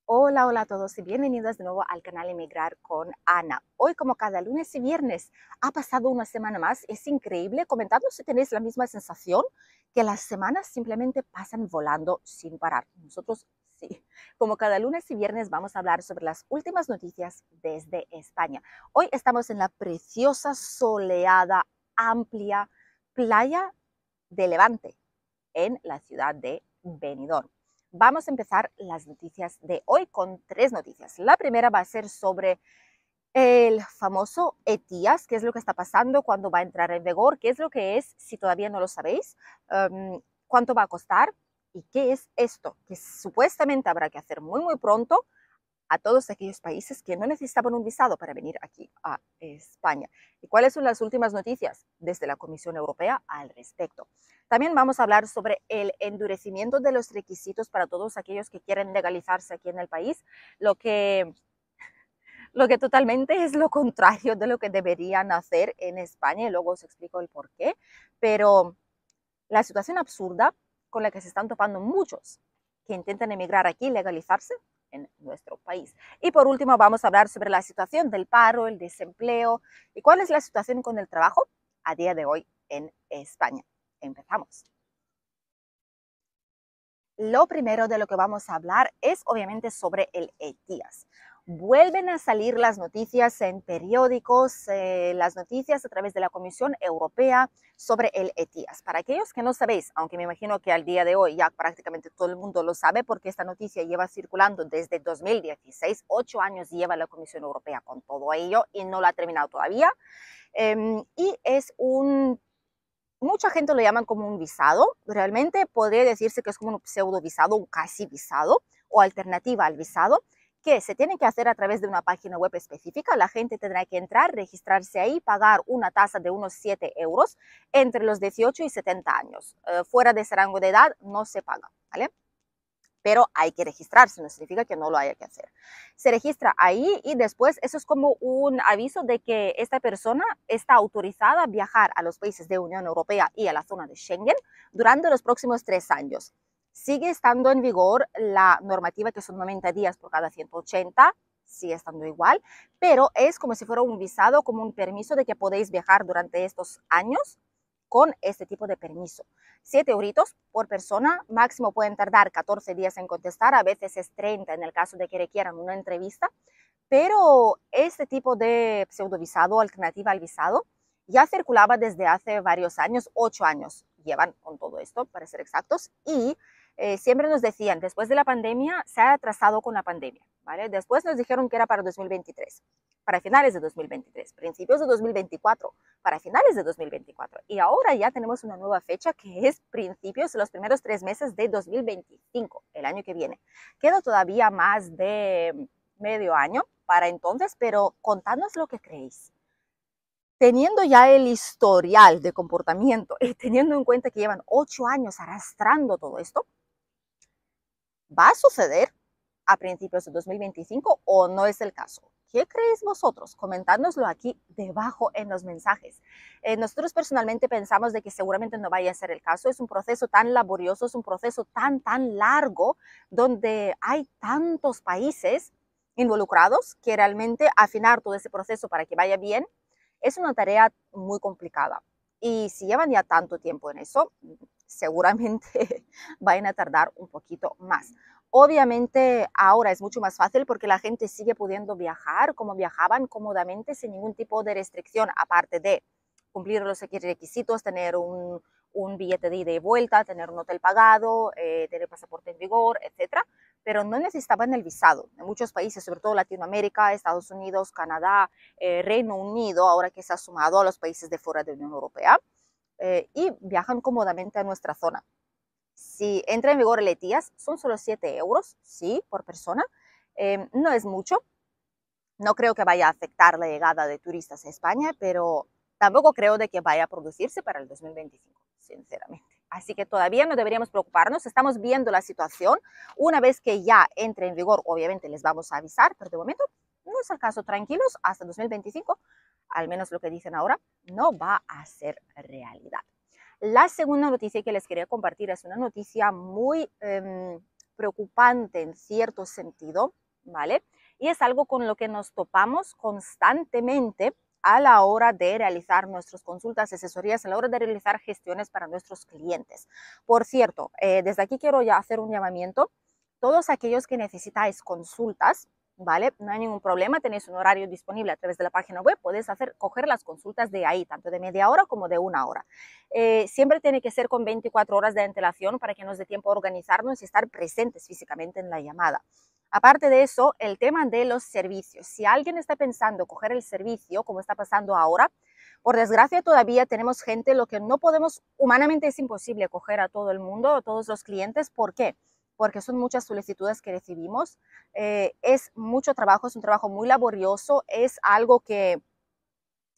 Hola, hola a todos y bienvenidos de nuevo al canal Emigrar con Ana. Hoy, como cada lunes y viernes, ha pasado una semana más. Es increíble. Comentadnos si tenéis la misma sensación, que las semanas simplemente pasan volando sin parar. Nosotros sí. Como cada lunes y viernes vamos a hablar sobre las últimas noticias desde España. Hoy estamos en la preciosa, soleada, amplia playa de Levante, en la ciudad de Benidorm. Vamos a empezar las noticias de hoy con tres noticias. La primera va a ser sobre el famoso ETIAS, qué es lo que está pasando, cuándo va a entrar en vigor, qué es lo que es, si todavía no lo sabéis, cuánto va a costar y qué es esto, que supuestamente habrá que hacer muy pronto a todos aquellos países que no necesitaban un visado para venir aquí a España. ¿Y cuáles son las últimas noticias desde la Comisión Europea al respecto? También vamos a hablar sobre el endurecimiento de los requisitos para todos aquellos que quieren legalizarse aquí en el país, lo que, lo que totalmente es lo contrario de lo que deberían hacer en España, y luego os explico el por qué. Pero la situación absurda con la que se están topando muchos que intentan emigrar aquí y legalizarse en nuestro país. Y por último vamos a hablar sobre la situación del paro, el desempleo y cuál es la situación con el trabajo a día de hoy en España. Empezamos. Lo primero de lo que vamos a hablar es obviamente sobre el ETIAS. Vuelven a salir las noticias en periódicos, las noticias a través de la Comisión Europea sobre el ETIAS. Para aquellos que no sabéis, aunque me imagino que al día de hoy ya prácticamente todo el mundo lo sabe porque esta noticia lleva circulando desde 2016, 8 años lleva la Comisión Europea con todo ello y no lo ha terminado todavía. Y es mucha gente lo llaman como un visado. Realmente podría decirse que es como un pseudo visado, un casi visado o alternativa al visado, que se tiene que hacer a través de una página web específica. La gente tendrá que entrar, registrarse ahí, pagar una tasa de unos 7 euros entre los 18 y 70 años. Fuera de ese rango de edad no se paga, ¿vale? Pero hay que registrarse, no significa que no lo haya que hacer. Se registra ahí y después eso es como un aviso de que esta persona está autorizada a viajar a los países de Unión Europea y a la zona de Schengen durante los próximos 3 años. Sigue estando en vigor la normativa, que son 90 días por cada 180, sigue estando igual, pero es como si fuera un visado, como un permiso de que podéis viajar durante estos años con este tipo de permiso. 7 euritos por persona, máximo pueden tardar 14 días en contestar, a veces es 30 en el caso de que requieran una entrevista, pero este tipo de pseudo visado, alternativa al visado, ya circulaba desde hace varios años, 8 años llevan con todo esto, para ser exactos, y siempre nos decían, después de la pandemia, se ha atrasado con la pandemia, ¿vale? Después nos dijeron que era para 2023, para finales de 2023, principios de 2024, para finales de 2024. Y ahora ya tenemos una nueva fecha que es principios de los primeros 3 meses de 2025, el año que viene. Queda todavía más de medio año para entonces, pero contadnos lo que creéis. Teniendo ya el historial de comportamiento y teniendo en cuenta que llevan 8 años arrastrando todo esto, ¿va a suceder a principios de 2025 o no es el caso? ¿Qué creéis vosotros? Comentádnoslo aquí debajo en los mensajes. Nosotros personalmente pensamos de que seguramente no vaya a ser el caso. Es un proceso tan laborioso, es un proceso tan largo, donde hay tantos países involucrados que realmente afinar todo ese proceso para que vaya bien es una tarea muy complicada. Y si llevan ya tanto tiempo en eso, seguramente vayan a tardar un poquito más. Obviamente ahora es mucho más fácil porque la gente sigue pudiendo viajar como viajaban cómodamente sin ningún tipo de restricción, aparte de cumplir los requisitos, tener un billete de ida y vuelta, tener un hotel pagado, tener pasaporte en vigor, etcétera, pero no necesitaban el visado. En muchos países, sobre todo Latinoamérica, Estados Unidos, Canadá, Reino Unido, ahora que se ha sumado a los países de fuera de la Unión Europea, y viajan cómodamente a nuestra zona. Si entra en vigor el ETIAS, son solo 7 euros, sí, por persona. No es mucho. No creo que vaya a afectar la llegada de turistas a España, pero tampoco creo de que vaya a producirse para el 2025, sinceramente. Así que todavía no deberíamos preocuparnos. Estamos viendo la situación. Una vez que ya entre en vigor, obviamente les vamos a avisar, pero de momento no es el caso. Tranquilos, hasta 2025, al menos lo que dicen ahora, no va a ser realidad. La segunda noticia que les quería compartir es una noticia muy preocupante en cierto sentido, ¿vale? Y es algo con lo que nos topamos constantemente a la hora de realizar nuestras consultas, asesorías, a la hora de realizar gestiones para nuestros clientes. Por cierto, desde aquí quiero ya hacer un llamamiento. Todos aquellos que necesitáis consultas, ¿vale? No hay ningún problema, tenéis un horario disponible a través de la página web, podéis coger las consultas de ahí, tanto de media hora como de una hora. Siempre tiene que ser con 24 horas de antelación para que nos dé tiempo a organizarnos y estar presentes físicamente en la llamada. Aparte de eso, el tema de los servicios. Si alguien está pensando coger el servicio, como está pasando ahora, por desgracia todavía tenemos gente, lo que no podemos, humanamente es imposible coger a todo el mundo, a todos los clientes. ¿Por qué? Porque son muchas solicitudes que recibimos, es mucho trabajo, es un trabajo muy laborioso, es algo que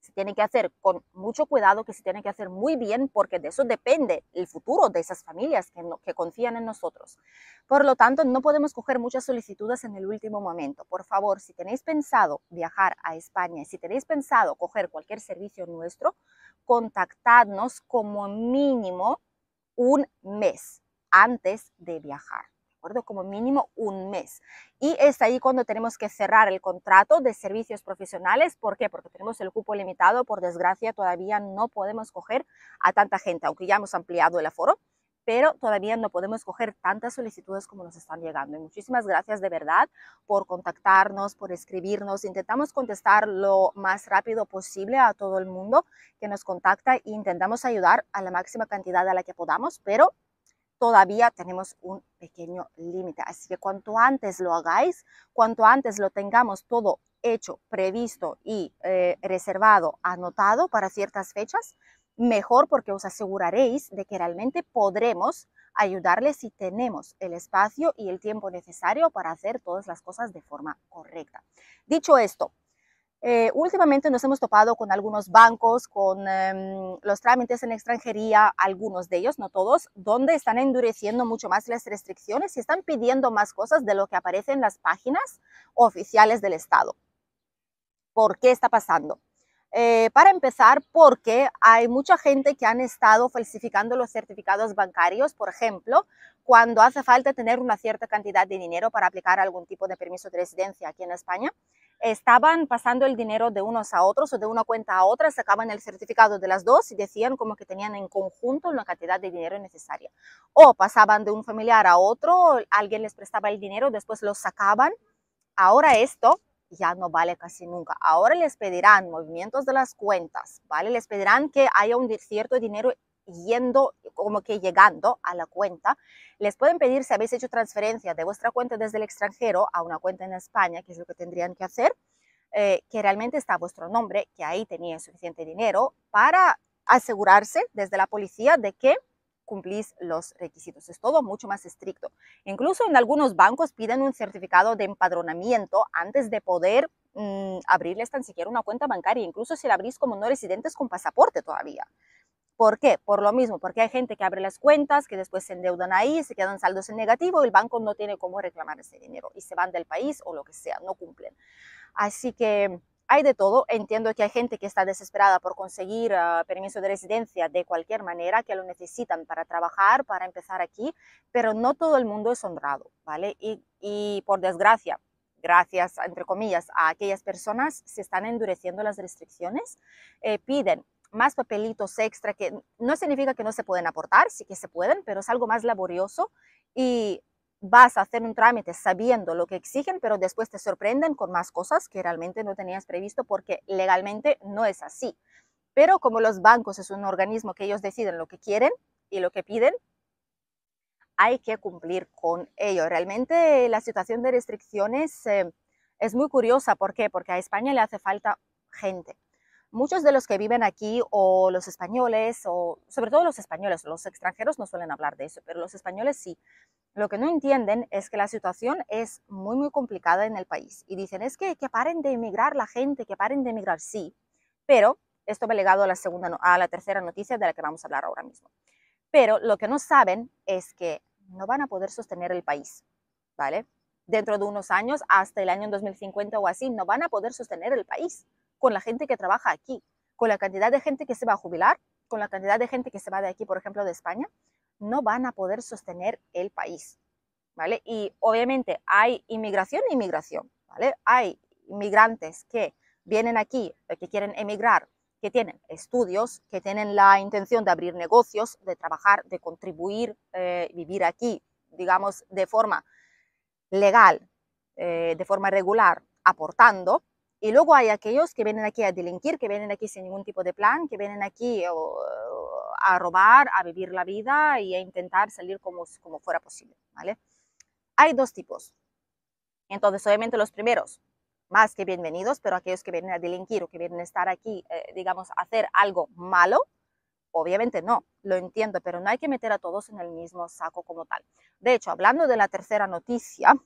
se tiene que hacer con mucho cuidado, que se tiene que hacer muy bien, porque de eso depende el futuro de esas familias que confían en nosotros. Por lo tanto, no podemos coger muchas solicitudes en el último momento. Por favor, si tenéis pensado viajar a España y si tenéis pensado coger cualquier servicio nuestro, contactadnos como mínimo un mes antes de viajar. ¿De acuerdo? Como mínimo un mes. Y es ahí cuando tenemos que cerrar el contrato de servicios profesionales. ¿Por qué? Porque tenemos el cupo limitado. Por desgracia, todavía no podemos coger a tanta gente, aunque ya hemos ampliado el aforo, pero todavía no podemos coger tantas solicitudes como nos están llegando. Y muchísimas gracias de verdad por contactarnos, por escribirnos. Intentamos contestar lo más rápido posible a todo el mundo que nos contacta e intentamos ayudar a la máxima cantidad a la que podamos, pero todavía tenemos un pequeño límite. Así que cuanto antes lo hagáis, cuanto antes lo tengamos todo hecho, previsto y reservado, anotado para ciertas fechas, mejor, porque os aseguraréis de que realmente podremos ayudarles si tenemos el espacio y el tiempo necesario para hacer todas las cosas de forma correcta. Dicho esto, últimamente nos hemos topado con algunos bancos, con los trámites en extranjería, algunos de ellos, no todos, donde están endureciendo mucho más las restricciones y están pidiendo más cosas de lo que aparece en las páginas oficiales del Estado. ¿Por qué está pasando? Para empezar, porque hay mucha gente que han estado falsificando los certificados bancarios, por ejemplo, cuando hace falta tener una cierta cantidad de dinero para aplicar algún tipo de permiso de residencia aquí en España. Estaban pasando el dinero de unos a otros o de una cuenta a otra, sacaban el certificado de las dos y decían como que tenían en conjunto la cantidad de dinero necesaria. O pasaban de un familiar a otro, alguien les prestaba el dinero, después lo sacaban. Ahora esto ya no vale casi nunca. Ahora les pedirán movimientos de las cuentas, ¿vale? Les pedirán que haya un cierto dinero yendo, como que llegando a la cuenta. Les pueden pedir si habéis hecho transferencia de vuestra cuenta desde el extranjero a una cuenta en España, que es lo que tendrían que hacer, que realmente está vuestro nombre, que ahí teníais suficiente dinero para asegurarse desde la policía de que cumplís los requisitos. Es todo mucho más estricto. Incluso en algunos bancos piden un certificado de empadronamiento antes de poder abrirles tan siquiera una cuenta bancaria, incluso si la abrís como no residentes con pasaporte todavía. ¿Por qué? Por lo mismo, porque hay gente que abre las cuentas, que después se endeudan ahí, se quedan saldos en negativo, y el banco no tiene cómo reclamar ese dinero y se van del país o lo que sea, no cumplen. Así que hay de todo. Entiendo que hay gente que está desesperada por conseguir permiso de residencia de cualquier manera, que lo necesitan para trabajar, para empezar aquí, pero no todo el mundo es honrado, ¿vale? Y por desgracia, gracias, entre comillas, a aquellas personas, se están endureciendo las restricciones, piden más papelitos extra, que no significa que no se pueden aportar, sí que se pueden, pero es algo más laborioso y vas a hacer un trámite sabiendo lo que exigen, pero después te sorprenden con más cosas que realmente no tenías previsto, porque legalmente no es así. Pero como los bancos es un organismo que ellos deciden lo que quieren y lo que piden, hay que cumplir con ello. Realmente la situación de restricciones es muy curiosa. ¿Por qué? Porque a España le hace falta gente. Muchos de los que viven aquí, o los españoles, o sobre todo los españoles, los extranjeros no suelen hablar de eso, pero los españoles sí. Lo que no entienden es que la situación es muy, muy complicada en el país. Y dicen, es que paren de emigrar la gente, que paren de emigrar, sí. Pero esto va ligado a la tercera noticia de la que vamos a hablar ahora mismo. Pero lo que no saben es que no van a poder sostener el país, ¿vale? Dentro de unos años, hasta el año 2050 o así, no van a poder sostener el país con la gente que trabaja aquí, con la cantidad de gente que se va a jubilar, con la cantidad de gente que se va de aquí, por ejemplo, de España, no van a poder sostener el país, ¿vale? Y obviamente hay inmigración e inmigración, ¿vale? Hay inmigrantes que vienen aquí, que quieren emigrar, que tienen estudios, que tienen la intención de abrir negocios, de trabajar, de contribuir, vivir aquí, digamos, de forma legal, de forma regular, aportando. Y luego hay aquellos que vienen aquí a delinquir, que vienen aquí sin ningún tipo de plan, que vienen aquí a robar, a vivir la vida y a intentar salir como fuera posible, ¿vale? Hay dos tipos. Entonces, obviamente los primeros, más que bienvenidos, pero aquellos que vienen a delinquir o que vienen a estar aquí, digamos, a hacer algo malo, obviamente no, lo entiendo, pero no hay que meter a todos en el mismo saco como tal. De hecho, hablando de la tercera noticia,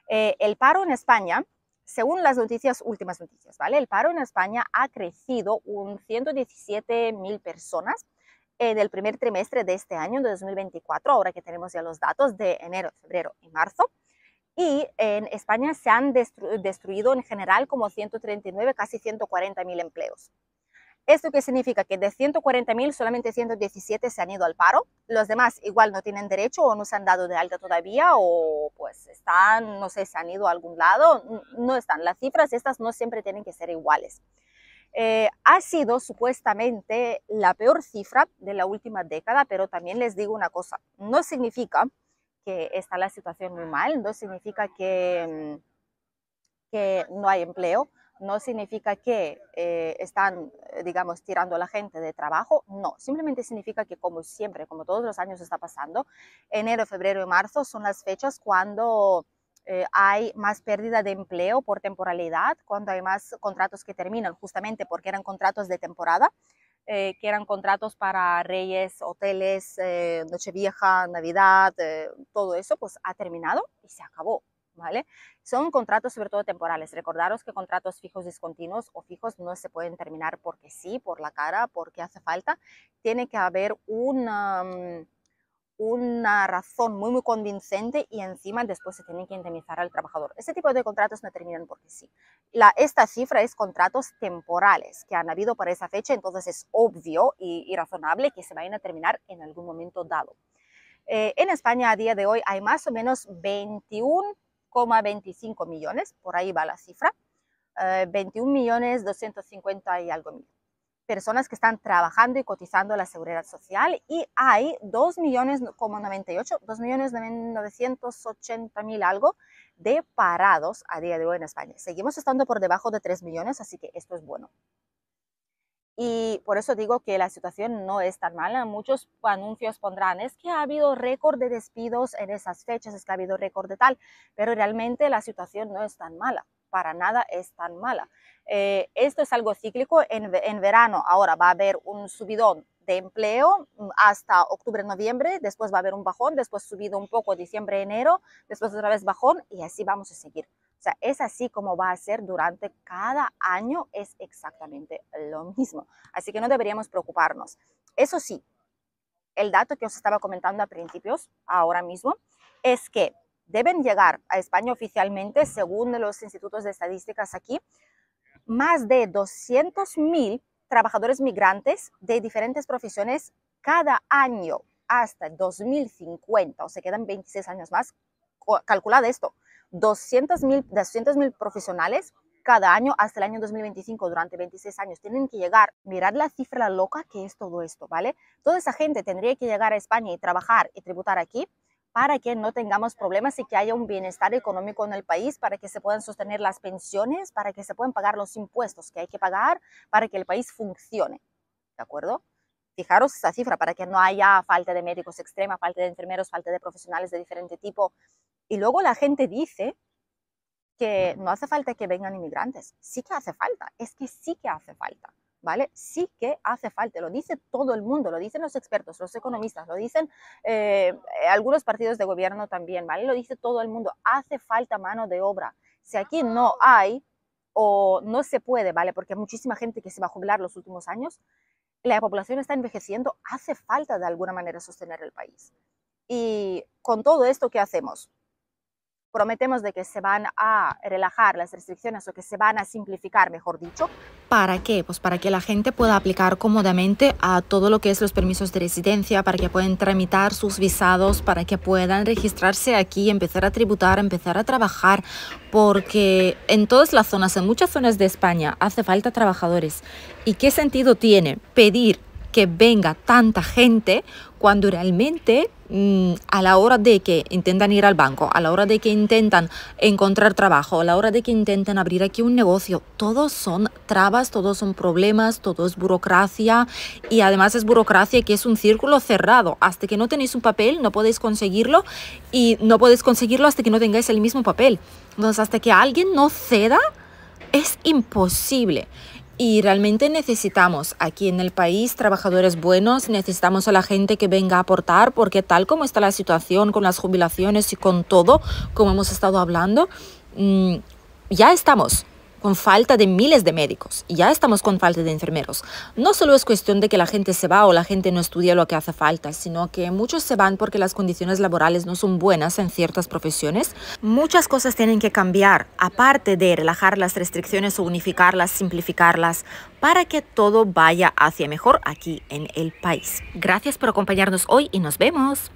el paro en España, según las noticias, últimas noticias, ¿vale? El paro en España ha crecido un 117.000 personas del primer trimestre de este año, de 2024, ahora que tenemos ya los datos de enero, febrero y marzo. Y en España se han destruido en general como 139, casi 140.000 empleos. ¿Esto qué significa? Que de 140.000 solamente 117 se han ido al paro, los demás igual no tienen derecho o no se han dado de alta todavía o pues están, no sé, se han ido a algún lado, no están. Las cifras estas no siempre tienen que ser iguales. Ha sido supuestamente la peor cifra de la última década, pero también les digo una cosa, no significa que está la situación muy mal, no significa que no hay empleo, no significa que están, digamos, tirando a la gente de trabajo, no, simplemente significa que como siempre, como todos los años está pasando, enero, febrero y marzo son las fechas cuando hay más pérdida de empleo por temporalidad, cuando hay más contratos que terminan justamente porque eran contratos de temporada, que eran contratos para reyes, hoteles, Nochevieja, Navidad, todo eso, pues ha terminado y se acabó, ¿vale? Son contratos sobre todo temporales. Recordaros que contratos fijos discontinuos o fijos no se pueden terminar porque sí, por la cara, porque hace falta. Tiene que haber una razón muy convincente y encima después se tiene que indemnizar al trabajador. Ese tipo de contratos no terminan porque sí. Esta cifra es contratos temporales que han habido para esa fecha, entonces es obvio y razonable que se vayan a terminar en algún momento dado. En España a día de hoy hay más o menos 21,25 millones, por ahí va la cifra, 21 millones 250 y algo mil personas que están trabajando y cotizando a la seguridad social y hay 2 millones como 98, 2 millones 980 mil algo de parados a día de hoy en España. Seguimos estando por debajo de 3 millones, así que esto es bueno. Y por eso digo que la situación no es tan mala. Muchos anuncios pondrán, es que ha habido récord de despidos en esas fechas, es que ha habido récord de tal, pero realmente la situación no es tan mala, para nada es tan mala. Esto es algo cíclico, en verano ahora va a haber un subidón de empleo hasta octubre, noviembre, después va a haber un bajón, después subido un poco diciembre, enero, después otra vez bajón y así vamos a seguir. O sea, es así como va a ser durante cada año, es exactamente lo mismo. Así que no deberíamos preocuparnos. Eso sí, el dato que os estaba comentando a principios, ahora mismo, es que deben llegar a España oficialmente, según los institutos de estadísticas aquí, más de 200.000 trabajadores migrantes de diferentes profesiones cada año hasta 2050, o sea, quedan 26 años más. Calculad esto, 200.000 profesionales cada año hasta el año 2025, durante 26 años, tienen que llegar. Mirad la cifra loca que es todo esto, ¿vale? Toda esa gente tendría que llegar a España y trabajar y tributar aquí para que no tengamos problemas y que haya un bienestar económico en el país, para que se puedan sostener las pensiones, para que se puedan pagar los impuestos que hay que pagar, para que el país funcione, ¿de acuerdo? Fijaros esa cifra, para que no haya falta de médicos extrema, falta de enfermeros, falta de profesionales de diferente tipo. Y luego la gente dice que no hace falta que vengan inmigrantes. Sí que hace falta, es que sí que hace falta, ¿vale? Sí que hace falta, lo dice todo el mundo, lo dicen los expertos, los economistas, lo dicen algunos partidos de gobierno también, ¿vale? Lo dice todo el mundo, hace falta mano de obra. Si aquí no hay o no se puede, ¿vale? Porque hay muchísima gente que se va a jubilar los últimos años, la población está envejeciendo, hace falta de alguna manera sostener el país. Y con todo esto, ¿qué hacemos? prometemos de que se van a relajar las restricciones o que se van a simplificar, mejor dicho. ¿Para qué? Pues para que la gente pueda aplicar cómodamente a todo lo que es los permisos de residencia, para que puedan tramitar sus visados, para que puedan registrarse aquí, empezar a tributar, empezar a trabajar, porque en todas las zonas, en muchas zonas de España, hace falta trabajadores. ¿Y qué sentido tiene pedir que venga tanta gente cuando realmente a la hora de que intentan ir al banco, a la hora de que intentan encontrar trabajo, a la hora de que intentan abrir aquí un negocio, todos son trabas, todos son problemas, todo es burocracia, y además es burocracia que es un círculo cerrado? Hasta que no tenéis un papel no podéis conseguirlo, y no podéis conseguirlo hasta que no tengáis el mismo papel. Entonces, hasta que alguien no ceda, es imposible. Y realmente necesitamos aquí en el país trabajadores buenos, necesitamos a la gente que venga a aportar, porque tal como está la situación con las jubilaciones y con todo, como hemos estado hablando, ya estamos con falta de miles de médicos, ya estamos con falta de enfermeros. No solo es cuestión de que la gente se va o la gente no estudia lo que hace falta, sino que muchos se van porque las condiciones laborales no son buenas en ciertas profesiones. Muchas cosas tienen que cambiar, aparte de relajar las restricciones o unificarlas, simplificarlas, para que todo vaya hacia mejor aquí en el país. Gracias por acompañarnos hoy y nos vemos.